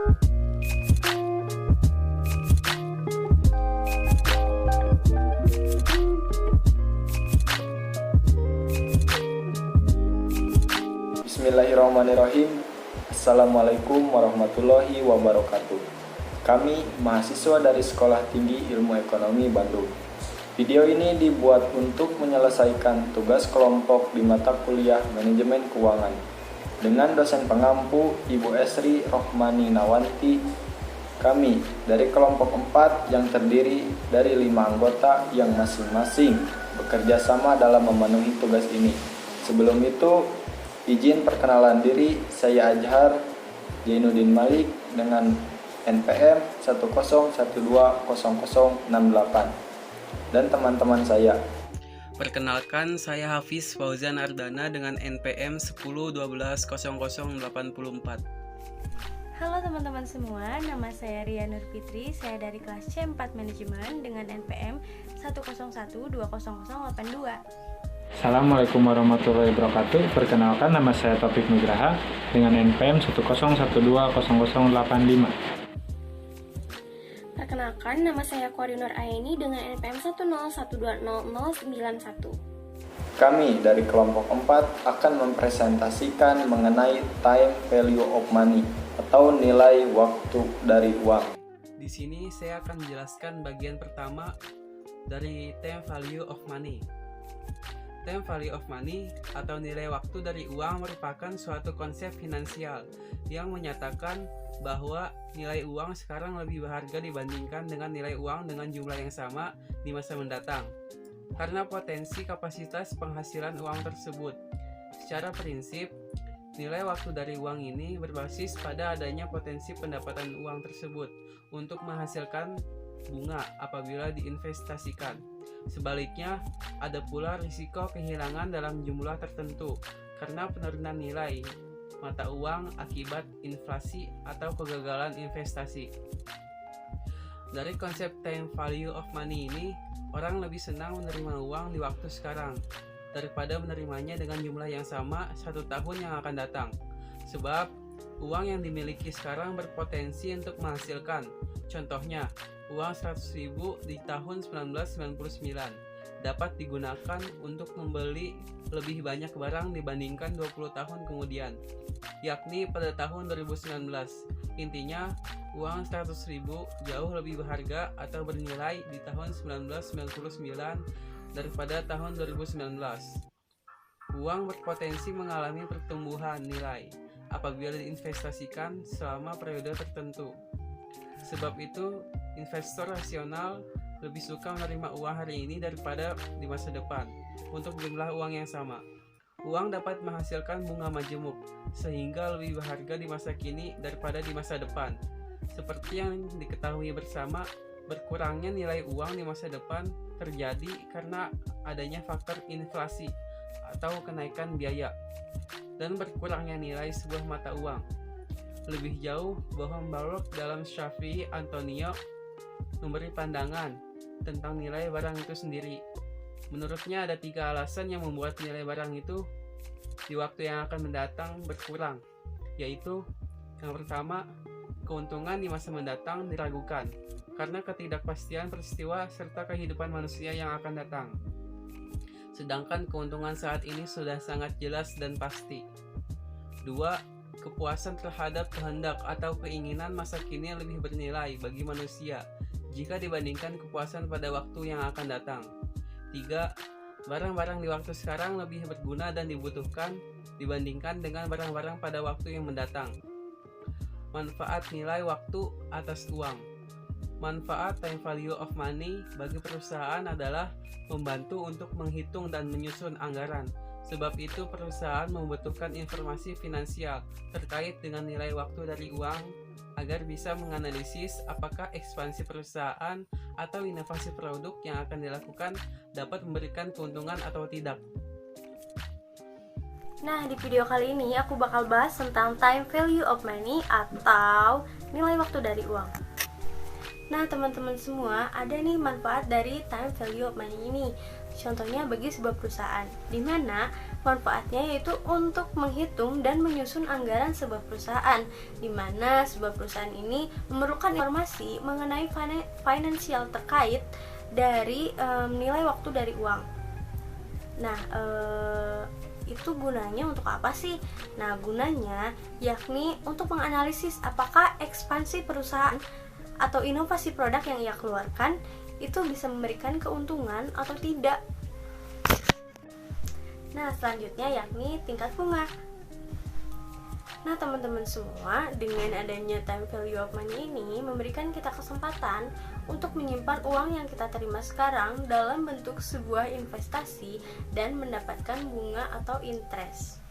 Bismillahirrahmanirrahim. Assalamualaikum warahmatullahi wabarakatuh. Kami mahasiswa dari Sekolah Tinggi Ilmu Ekonomi Bandung. Video ini dibuat untuk menyelesaikan tugas kelompok di mata kuliah Manajemen Keuangan dengan dosen pengampu Ibu Esri Rohmani Nawanti. Kami dari kelompok 4 yang terdiri dari 5 anggota yang masing-masing bekerja sama dalam memenuhi tugas ini. Sebelum itu, izin perkenalan diri, saya Ajhar Jainuddin Malik dengan NPM 101200068 dan teman-teman saya. Perkenalkan, saya Hafiz Fauzan Ardana dengan NPM 101200084. Halo teman-teman semua, nama saya Ria Nur Fitri, saya dari kelas C4 Manajemen dengan NPM 101200082. Assalamualaikum warahmatullahi wabarakatuh. Perkenalkan, nama saya Taufik Nugraha dengan NPM 101200085. Perkenalkan, nama saya Koordinor Aini dengan NPM 101200091. Kami dari kelompok 4 akan mempresentasikan mengenai time value of money atau nilai waktu dari uang. Di sini saya akan menjelaskan bagian pertama dari time value of money. Time value of money atau nilai waktu dari uang merupakan suatu konsep finansial yang menyatakan bahwa nilai uang sekarang lebih berharga dibandingkan dengan nilai uang dengan jumlah yang sama di masa mendatang karena potensi kapasitas penghasilan uang tersebut. Secara prinsip, nilai waktu dari uang ini berbasis pada adanya potensi pendapatan uang tersebut untuk menghasilkan bunga apabila diinvestasikan. Sebaliknya, ada pula risiko kehilangan dalam jumlah tertentu karena penurunan nilai mata uang akibat inflasi atau kegagalan investasi. Dari konsep time value of money ini, orang lebih senang menerima uang di waktu sekarang daripada menerimanya dengan jumlah yang sama 1 tahun yang akan datang. Sebab uang yang dimiliki sekarang berpotensi untuk menghasilkan. Contohnya, uang 100.000 di tahun 1999 dapat digunakan untuk membeli lebih banyak barang dibandingkan 20 tahun kemudian, yakni pada tahun 2019. Intinya, uang 100.000 jauh lebih berharga atau bernilai di tahun 1999 daripada tahun 2019. Uang berpotensi mengalami pertumbuhan nilai apabila diinvestasikan selama periode tertentu. Sebab itu, investor rasional lebih suka menerima uang hari ini daripada di masa depan untuk jumlah uang yang sama. Uang dapat menghasilkan bunga majemuk, sehingga lebih berharga di masa kini daripada di masa depan. Seperti yang diketahui bersama, berkurangnya nilai uang di masa depan terjadi karena adanya faktor inflasi atau kenaikan biaya dan berkurangnya nilai sebuah mata uang. Lebih jauh, bahwa Balok dalam Syafi'i Antonio memberi pandangan tentang nilai barang itu sendiri. Menurutnya ada 3 alasan yang membuat nilai barang itu di waktu yang akan mendatang berkurang, yaitu yang pertama, keuntungan di masa mendatang diragukan karena ketidakpastian peristiwa serta kehidupan manusia yang akan datang. Sedangkan keuntungan saat ini sudah sangat jelas dan pasti. 2. Kepuasan terhadap kehendak atau keinginan masa kini lebih bernilai bagi manusia jika dibandingkan kepuasan pada waktu yang akan datang. 3. Barang-barang di waktu sekarang lebih berguna dan dibutuhkan dibandingkan dengan barang-barang pada waktu yang mendatang. Manfaat nilai waktu atas uang. Manfaat time value of money bagi perusahaan adalah membantu untuk menghitung dan menyusun anggaran. Sebab itu perusahaan membutuhkan informasi finansial terkait dengan nilai waktu dari uang agar bisa menganalisis apakah ekspansi perusahaan atau inovasi produk yang akan dilakukan dapat memberikan keuntungan atau tidak. Nah, di video kali ini aku bakal bahas tentang time value of money atau nilai waktu dari uang. Nah, teman-teman semua, ada nih manfaat dari time value of money ini. Contohnya bagi sebuah perusahaan, di mana Manfaatnya yaitu untuk menghitung dan menyusun anggaran sebuah perusahaan, di mana sebuah perusahaan ini memerlukan informasi mengenai finansial terkait dari nilai waktu dari uang. Nah, itu gunanya untuk apa sih? Nah, gunanya yakni untuk menganalisis apakah ekspansi perusahaan atau inovasi produk yang ia keluarkan itu bisa memberikan keuntungan atau tidak. Nah, selanjutnya yakni tingkat bunga. Nah, teman-teman semua, dengan adanya time value of money ini memberikan kita kesempatan untuk menyimpan uang yang kita terima sekarang dalam bentuk sebuah investasi dan mendapatkan bunga atau interest.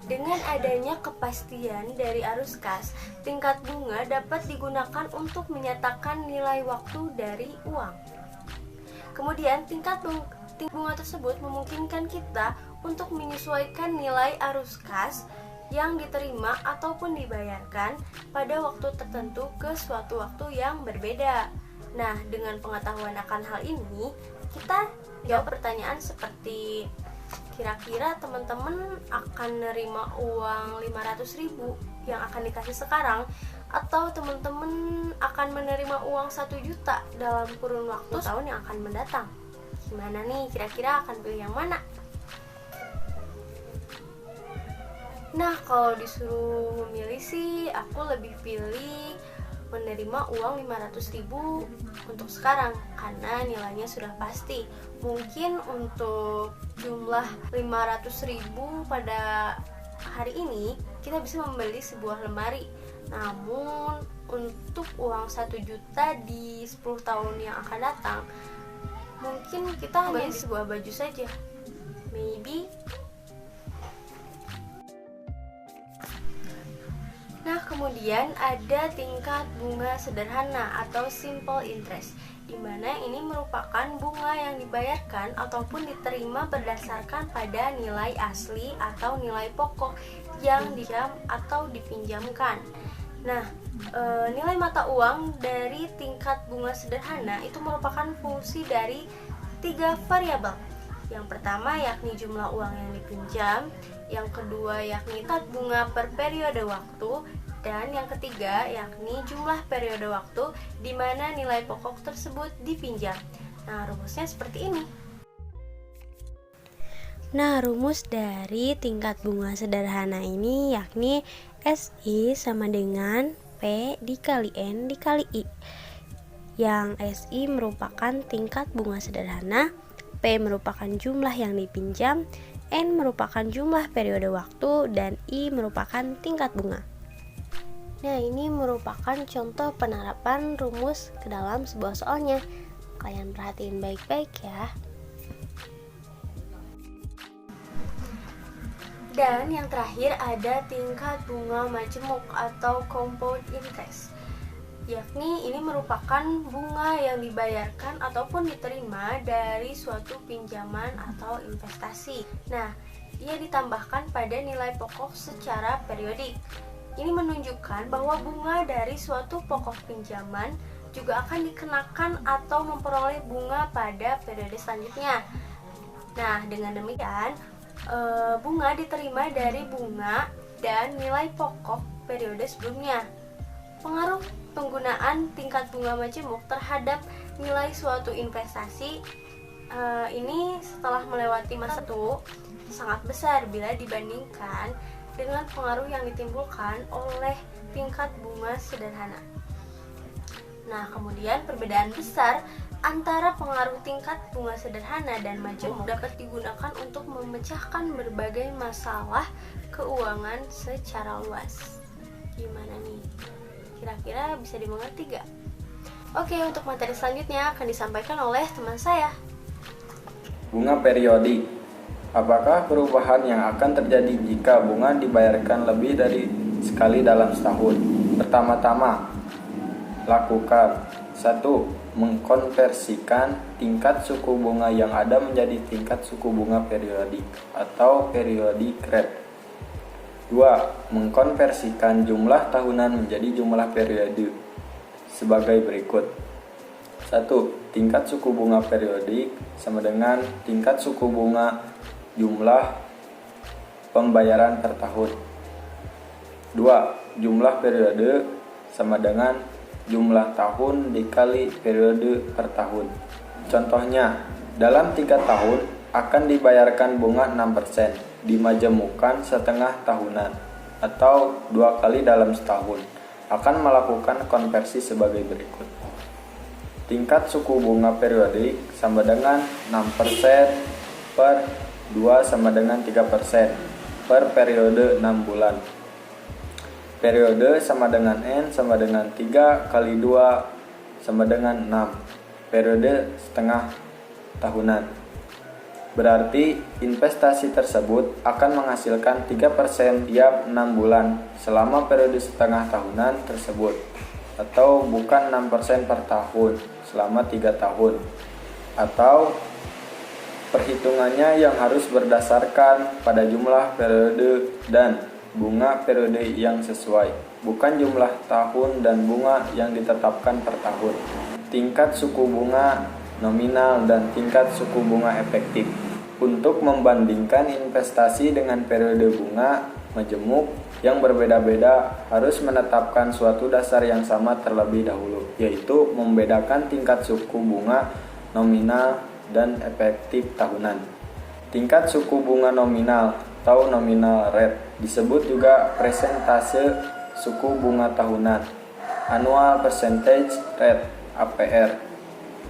Dengan adanya kepastian dari arus kas, tingkat bunga dapat digunakan untuk menyatakan nilai waktu dari uang. Kemudian, tingkat bunga tersebut memungkinkan kita untuk menyesuaikan nilai arus kas yang diterima ataupun dibayarkan pada waktu tertentu ke suatu waktu yang berbeda. Nah, dengan pengetahuan akan hal ini, kita jawab pertanyaan seperti, kira-kira teman-teman akan nerima uang 500.000 yang akan dikasih sekarang, atau teman-teman akan menerima uang 1 juta dalam kurun waktu tahun yang akan mendatang? Gimana nih, kira-kira akan pilih yang mana? Nah, kalau disuruh memilih sih, aku lebih pilih menerima uang 500.000 untuk sekarang karena nilainya sudah pasti. Mungkin untuk jumlah 500.000 pada hari ini kita bisa membeli sebuah lemari. Namun untuk uang 1 juta di 10 tahun yang akan datang, mungkin kita hanya sebuah baju saja. Maybe. Nah, kemudian ada tingkat bunga sederhana atau simple interest, di mana ini merupakan bunga yang dibayarkan ataupun diterima berdasarkan pada nilai asli atau nilai pokok yang dijam atau dipinjamkan. Nah, nilai mata uang dari tingkat bunga sederhana itu merupakan fungsi dari 3 variabel. Yang pertama yakni jumlah uang yang dipinjam, yang kedua yakni tingkat bunga per periode waktu, dan yang ketiga yakni jumlah periode waktu di mana nilai pokok tersebut dipinjam. Nah, rumusnya seperti ini. Nah, rumus dari tingkat bunga sederhana ini yakni SI sama dengan P dikali N dikali I. Yang SI merupakan tingkat bunga sederhana, P merupakan jumlah yang dipinjam, N merupakan jumlah periode waktu, dan I merupakan tingkat bunga. Nah, ini merupakan contoh penerapan rumus ke dalam sebuah soalnya. Kalian perhatiin baik-baik ya. Dan yang terakhir ada tingkat bunga majemuk atau compound interest, yakni ini merupakan bunga yang dibayarkan ataupun diterima dari suatu pinjaman atau investasi. Nah, ia ditambahkan pada nilai pokok secara periodik. Ini menunjukkan bahwa bunga dari suatu pokok pinjaman juga akan dikenakan atau memperoleh bunga pada periode selanjutnya. Nah, dengan demikian, bunga diterima dari bunga dan nilai pokok periode sebelumnya. Pengaruh penggunaan tingkat bunga majemuk terhadap nilai suatu investasi ini setelah melewati masa itu sangat besar bila dibandingkan dengan pengaruh yang ditimbulkan oleh tingkat bunga sederhana. Nah, kemudian perbedaan besar antara pengaruh tingkat bunga sederhana dan majemuk dapat digunakan untuk memecahkan berbagai masalah keuangan secara luas. Gimana nih? Kira-kira bisa dimengerti gak? Oke, untuk materi selanjutnya akan disampaikan oleh teman saya. Bunga periodik. Apakah perubahan yang akan terjadi jika bunga dibayarkan lebih dari sekali dalam setahun? Pertama-tama, lakukan 1. Mengkonversikan tingkat suku bunga yang ada menjadi tingkat suku bunga periodik atau periodic rate. 2. Mengkonversikan jumlah tahunan menjadi jumlah periode sebagai berikut. 1. Tingkat suku bunga periodik sama dengan tingkat suku bunga jumlah pembayaran per tahun. 2. Jumlah periode sama dengan jumlah tahun dikali periode per tahun. Contohnya, dalam 3 tahun akan dibayarkan bunga 6%, dimajemukan setengah tahunan, atau 2 kali dalam setahun. Akan melakukan konversi sebagai berikut. Tingkat suku bunga periodik sama dengan 6% per 2 sama dengan 3% per periode 6 bulan. Periode sama dengan N sama dengan 3 kali 2 sama dengan 6. Periode setengah tahunan. Berarti investasi tersebut akan menghasilkan 3% tiap 6 bulan selama periode setengah tahunan tersebut, atau bukan 6% per tahun selama 3 tahun, atau perhitungannya yang harus berdasarkan pada jumlah periode dan bunga periode yang sesuai, bukan jumlah tahun dan bunga yang ditetapkan per tahun. Tingkat suku bunga nominal dan tingkat suku bunga efektif. Untuk membandingkan investasi dengan periode bunga majemuk yang berbeda-beda, harus menetapkan suatu dasar yang sama terlebih dahulu, yaitu membedakan tingkat suku bunga nominal dan efektif tahunan. Tingkat suku bunga nominal atau nominal rate disebut juga persentase suku bunga tahunan, annual percentage rate (APR),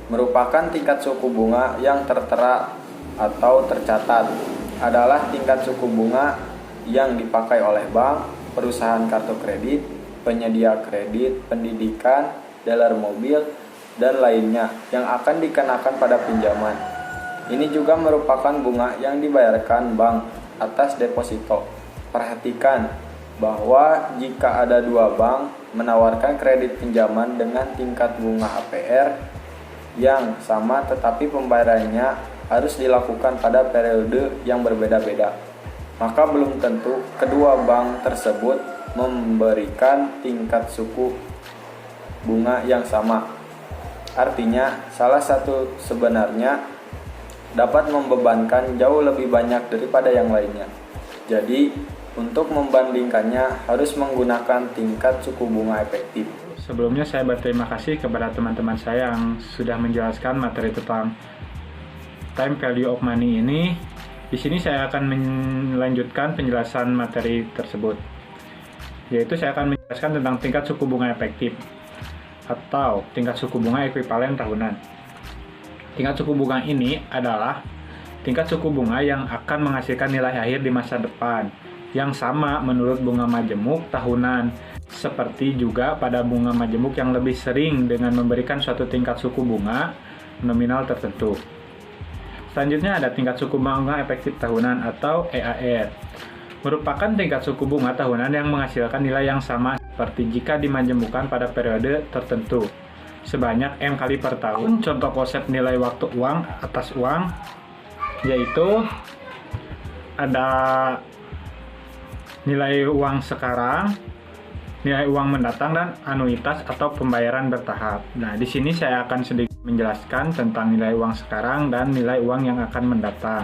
merupakan tingkat suku bunga yang tertera atau tercatat. Adalah tingkat suku bunga yang dipakai oleh bank, perusahaan kartu kredit, penyedia kredit, pendidikan, dealer mobil, dan lainnya yang akan dikenakan pada pinjaman. Ini juga merupakan bunga yang dibayarkan bank atas deposito. Perhatikan bahwa jika ada 2 bank menawarkan kredit pinjaman dengan tingkat bunga APR yang sama tetapi pembayarannya harus dilakukan pada periode yang berbeda-beda, maka belum tentu kedua bank tersebut memberikan tingkat suku bunga yang sama. Artinya, salah satu sebenarnya dapat membebankan jauh lebih banyak daripada yang lainnya. Jadi, untuk membandingkannya harus menggunakan tingkat suku bunga efektif. Sebelumnya saya berterima kasih kepada teman-teman saya yang sudah menjelaskan materi tentang time value of money ini. Di sini saya akan melanjutkan penjelasan materi tersebut, yaitu saya akan menjelaskan tentang tingkat suku bunga efektif atau tingkat suku bunga ekuivalen tahunan. Tingkat suku bunga ini adalah tingkat suku bunga yang akan menghasilkan nilai akhir di masa depan yang sama menurut bunga majemuk tahunan, seperti juga pada bunga majemuk yang lebih sering dengan memberikan suatu tingkat suku bunga nominal tertentu. Selanjutnya ada tingkat suku bunga efektif tahunan atau EAR. Merupakan tingkat suku bunga tahunan yang menghasilkan nilai yang sama seperti jika dimajemukkan pada periode tertentu sebanyak M kali per tahun. Contoh konsep nilai waktu uang atas uang yaitu ada nilai uang sekarang, nilai uang mendatang, dan anuitas atau pembayaran bertahap. Nah, di sini saya akan sedikit menjelaskan tentang nilai uang sekarang dan nilai uang yang akan mendatang.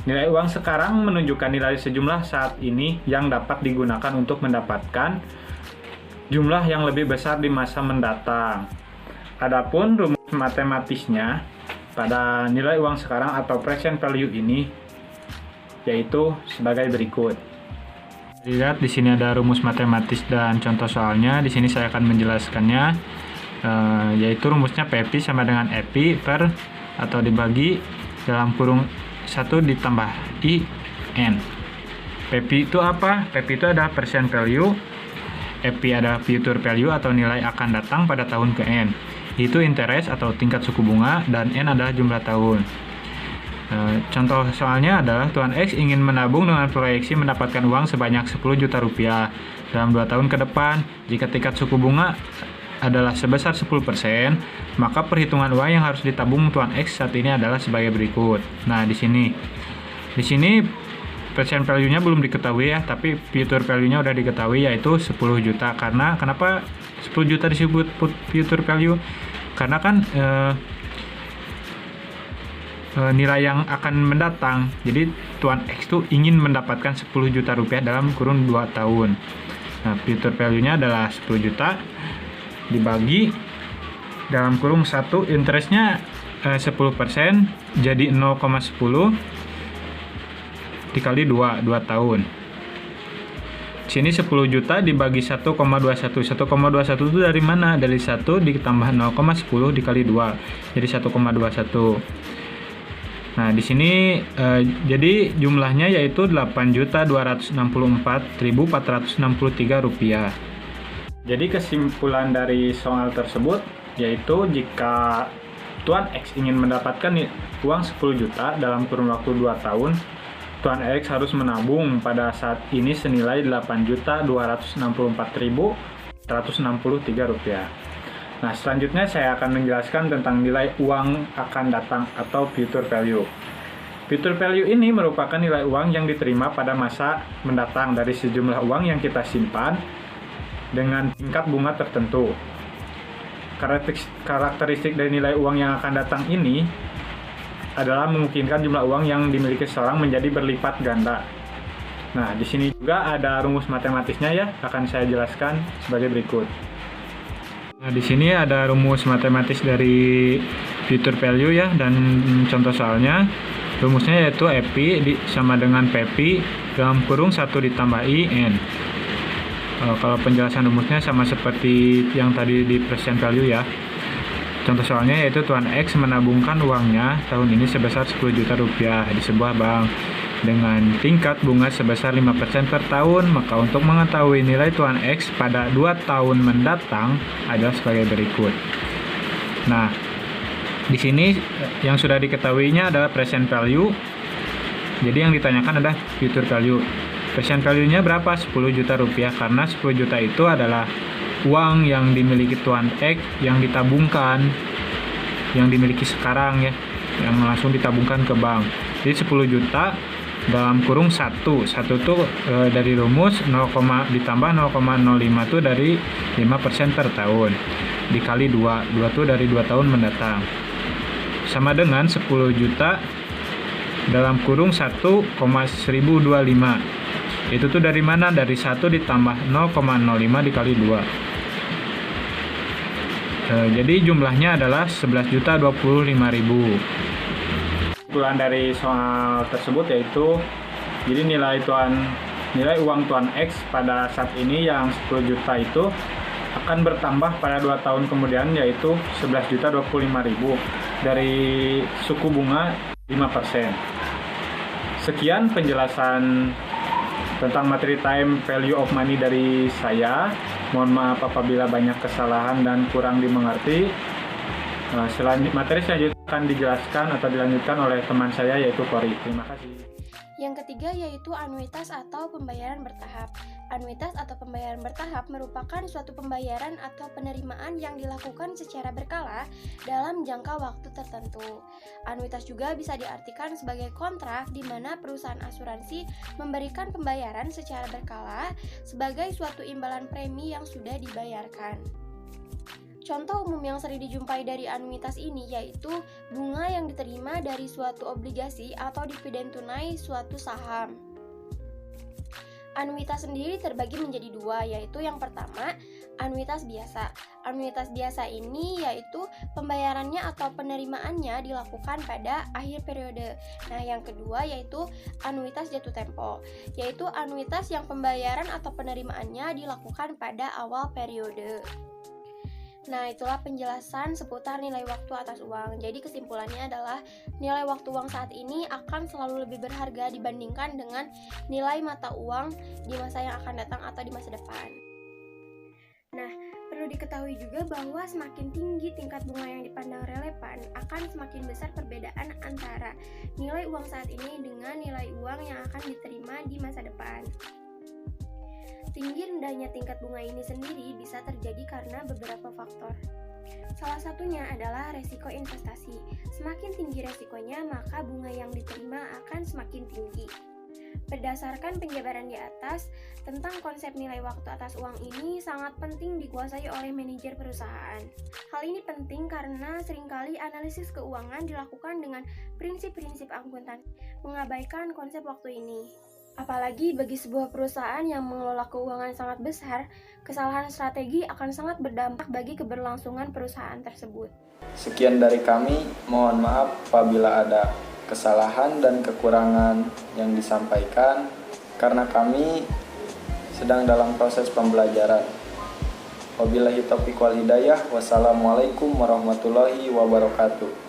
Nilai uang sekarang menunjukkan nilai sejumlah saat ini yang dapat digunakan untuk mendapatkan jumlah yang lebih besar di masa mendatang. Adapun rumus matematisnya pada nilai uang sekarang atau present value ini yaitu sebagai berikut. Lihat di sini ada rumus matematis dan contoh soalnya. Di sini saya akan menjelaskannya, yaitu rumusnya PP sama dengan EP per atau dibagi dalam kurung 1 ditambah IN. PP itu apa? PP itu adalah percent value, EP adalah future value atau nilai akan datang pada tahun ke N. Itu interest atau tingkat suku bunga, dan N adalah jumlah tahun. Contoh soalnya adalah Tuan X ingin menabung dengan proyeksi mendapatkan uang sebanyak 10 juta rupiah dalam 2 tahun ke depan. Jika tingkat suku bunga adalah sebesar 10%, maka perhitungan uang yang harus ditabung Tuan X saat ini adalah sebagai berikut. Nah, di sini present value-nya belum diketahui ya, tapi future value-nya udah diketahui yaitu 10 juta. Karena kenapa 10 juta disebut future value? Karena kan nilai yang akan mendatang. Jadi Tuan X itu ingin mendapatkan 10 juta rupiah dalam kurun 2 tahun. Nah, future value-nya adalah 10 juta dibagi dalam kurung 1, interest-nya 10%, jadi 0,10 dikali 2 tahun. Sini 10 juta dibagi 1,21. 1,21 itu dari mana? Dari 1 ditambah 0,10 dikali 2. Jadi 1,21. Nah, di sini jadi jumlahnya yaitu 8.264.463 rupiah. Jadi kesimpulan dari soal tersebut yaitu jika Tuan X ingin mendapatkan uang 10 juta dalam kurun waktu 2 tahun, Tuan X harus menabung pada saat ini senilai 8.264.163 rupiah. Nah, selanjutnya saya akan menjelaskan tentang nilai uang akan datang atau future value. Future value ini merupakan nilai uang yang diterima pada masa mendatang dari sejumlah uang yang kita simpan dengan tingkat bunga tertentu. Karakteristik dari nilai uang yang akan datang ini adalah memungkinkan jumlah uang yang dimiliki seseorang menjadi berlipat ganda. Nah, di sini juga ada rumus matematisnya ya, akan saya jelaskan sebagai berikut. Nah, di sini ada rumus matematis dari future value ya, dan contoh soalnya. Rumusnya yaitu EPI sama dengan PP dalam kurung 1 ditambah IN. Kalau penjelasan rumusnya sama seperti yang tadi di present value ya. Contoh soalnya yaitu Tuan X menabungkan uangnya tahun ini sebesar 10 juta rupiah di sebuah bank dengan tingkat bunga sebesar 5% per tahun. Maka untuk mengetahui nilai Tuan X pada 2 tahun mendatang adalah sebagai berikut. Nah, di sini yang sudah diketahuinya adalah present value. Jadi yang ditanyakan adalah future value. Present value-nya berapa? 10 juta rupiah, karena 10 juta itu adalah uang yang dimiliki Tuan X yang ditabungkan, yang dimiliki sekarang ya, yang langsung ditabungkan ke bank. Jadi 10 juta dalam kurung 1 itu dari rumus 0, ditambah 0,05 itu dari 5% per tahun dikali 2 itu dari 2 tahun mendatang, sama dengan 10 juta dalam kurung 1,1025. Itu tuh dari mana? Dari 1 ditambah 0,05 dikali 2. Jadi jumlahnya adalah 11.025.000. Kesimpulan dari soal tersebut yaitu, jadi nilai uang Tuan X pada saat ini yang 10 juta itu akan bertambah pada 2 tahun kemudian, yaitu 11.025.000 dari suku bunga 5%. Sekian penjelasan tentang materi time value of money dari saya. Mohon maaf apabila banyak kesalahan dan kurang dimengerti. Materi selanjutnya akan dijelaskan atau dilanjutkan oleh teman saya yaitu Kori. Terima kasih. Yang ketiga yaitu anuitas atau pembayaran bertahap. Anuitas atau pembayaran bertahap merupakan suatu pembayaran atau penerimaan yang dilakukan secara berkala dalam jangka waktu tertentu. Anuitas juga bisa diartikan sebagai kontrak di mana perusahaan asuransi memberikan pembayaran secara berkala sebagai suatu imbalan premi yang sudah dibayarkan. Contoh umum yang sering dijumpai dari anuitas ini yaitu bunga yang diterima dari suatu obligasi atau dividen tunai suatu saham. Anuitas sendiri terbagi menjadi 2, yaitu yang pertama, anuitas biasa. Anuitas biasa ini yaitu pembayarannya atau penerimaannya dilakukan pada akhir periode. Nah, yang kedua yaitu anuitas jatuh tempo, yaitu anuitas yang pembayaran atau penerimaannya dilakukan pada awal periode. Nah, itulah penjelasan seputar nilai waktu atas uang. Jadi kesimpulannya adalah nilai waktu uang saat ini akan selalu lebih berharga dibandingkan dengan nilai mata uang di masa yang akan datang atau di masa depan. Nah, perlu diketahui juga bahwa semakin tinggi tingkat bunga yang dipandang relevan, akan semakin besar perbedaan antara nilai uang saat ini dengan nilai uang yang akan diterima di masa depan. Tinggi rendahnya tingkat bunga ini sendiri bisa terjadi karena beberapa faktor. Salah satunya adalah resiko investasi. Semakin tinggi resikonya, maka bunga yang diterima akan semakin tinggi. Berdasarkan penjabaran di atas, tentang konsep nilai waktu atas uang ini sangat penting dikuasai oleh manajer perusahaan. Hal ini penting karena seringkali analisis keuangan dilakukan dengan prinsip-prinsip akuntansi, mengabaikan konsep waktu ini. Apalagi bagi sebuah perusahaan yang mengelola keuangan sangat besar, kesalahan strategi akan sangat berdampak bagi keberlangsungan perusahaan tersebut. Sekian dari kami, mohon maaf apabila ada kesalahan dan kekurangan yang disampaikan karena kami sedang dalam proses pembelajaran. Wabillahi taufiq wal hidayah. Wassalamualaikum warahmatullahi wabarakatuh.